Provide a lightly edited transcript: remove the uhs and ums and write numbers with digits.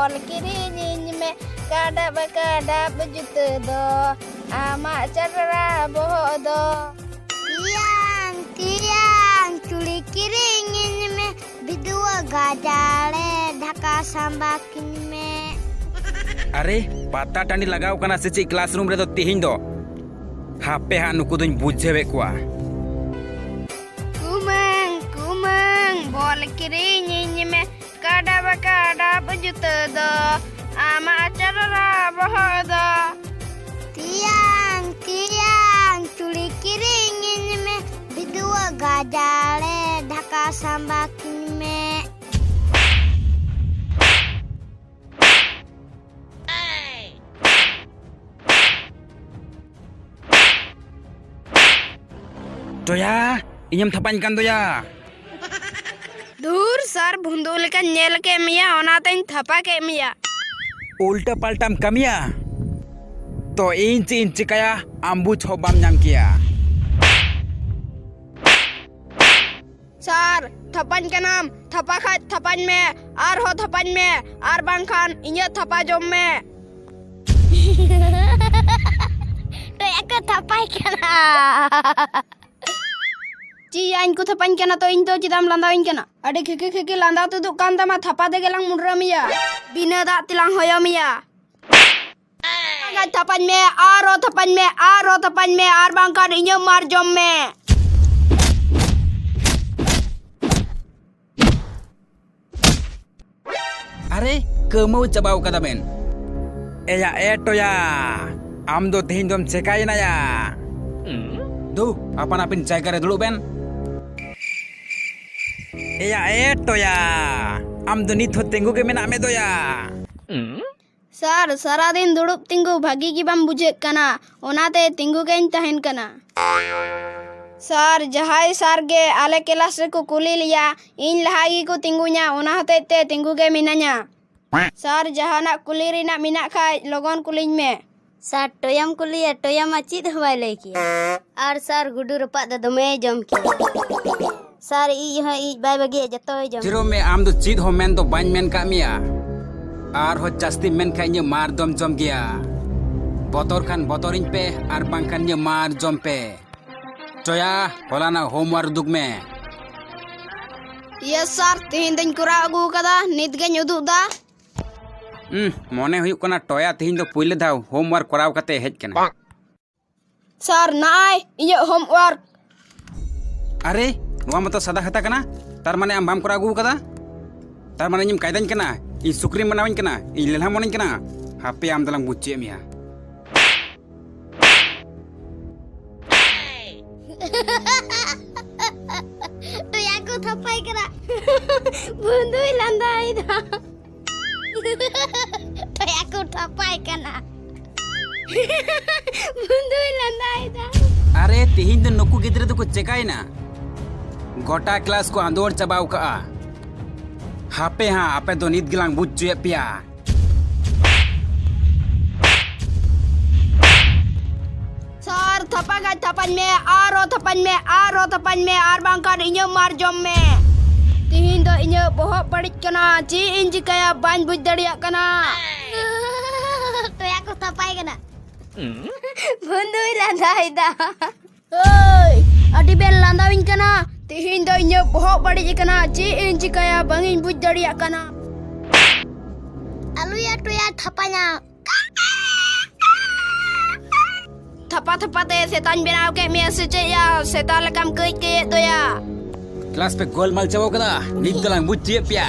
bol kirinya me kada bejuta do ama cara boh do tiang culi kirinya me bidua gadale ढका sambakin me. अरे पाता टानी लगाव कना से ची क्लासरूम रे तो तिहिन दो हापे हा नुकु दुन बुझेवे कोआ kumang bol kirinya me kada bejuta do ama cara boh do tiang culi kirinya me bidua gadale ढका sambakin me. Toya, inyam thapan kan toya. Dur sar bundul kan nyel ke miya onatain thapa ke miya. Ulta paltam kamiya. To inci kaya ambu chobam nyam kia. Sar thapan ka nam thapa khat thapan me ar ho thapan me ar bangkhan inya thapa jom me. To aku thapai kana. Ci ain ku thapan kana to in to cidam landawin kana. Ade kheke landa tu kan tama thapa de gelang munra miya. Bina da tilang hoyo miya. Khat thapan me ar ho thapan me ar bangkhan inya mar jom me. अरे कमौ चबाव कदा Ben एया Toya आम दो तिहिन दम चेकाय ना या दु अपन अपन जायगा रे दुड़ुब बेन एया टोया आम दो नित हो तेंगु के मेना मे दोया सर सारा दिन दुड़ुब तिंगु भागी की बम बुझे कना ओनाते तिंगु के तहन कना सर जहाय सर गे आले क्लास रे को कुली लिया इन लहागी को तिंगुnya ओना हते ते तिंगु के मिनाnya सर जहाना कुली रिना मिना खाय लोगन कुलिኝ में सर टोयम कुलिया टोयम चित हवाय ले की और सर गुडू रपा द दमे जम की सर ई बाय बगे जतो जम जिरो में आम दो चित हो मेन तो बाñ मेन का मिया आर हो जास्ती मेन खाय nya मार दम जम गया बोतर खान बोतरिन पे आर बांखान nya मार जम पे टोया होलाना होमवर्क दुग में यस सर तिहिन दिन कुरा अगु कदा नित गे उदु दा मने हुई कना टोया तिहिन दो पुइले धाव होमवर्क कराव कते हेज कना सर नाय इय होमवर्क अरे नोआ मतो सदा हता कना तार माने आम बाम करा अगु कदा तार माने निम कायदान कना इ सुक्री मनावइन कना इ लेलहा मनइन कना हापे आम दलांग बुच्चे मिया तो याको थपाई करा बुंदुई लंदाई दा तो याको थपाई कना बुंदुई लंदाई दा अरे तिहिन दो नुकु गिद्रे दो को चेकाय ना गोटा क्लास को आंदोर चबाव का हापे हां आपे दो नित गिलांग बुच्चे पिया सर थपा गा थपन में आरो थपन में आर बांकार इन्य मार जम में तिहिन दो इन्य बहुत बड़िक कना ची इंज कया बान बुझ दड़िया कना तो याको थपाई कना बुंदुई लंदाई दा ओय अडी बेल लंदाविन कना तिहिन दो इन्य बहुत बड़िक कना ची इंज कया बांगिन बुझ दड़िया कना आलू या तो या थपाया थपा ते setan बनाव के मैं से या setan lekam ke तो या क्लास पे गोलमाल चबाव कदा नित दलांग बुच्चे पिया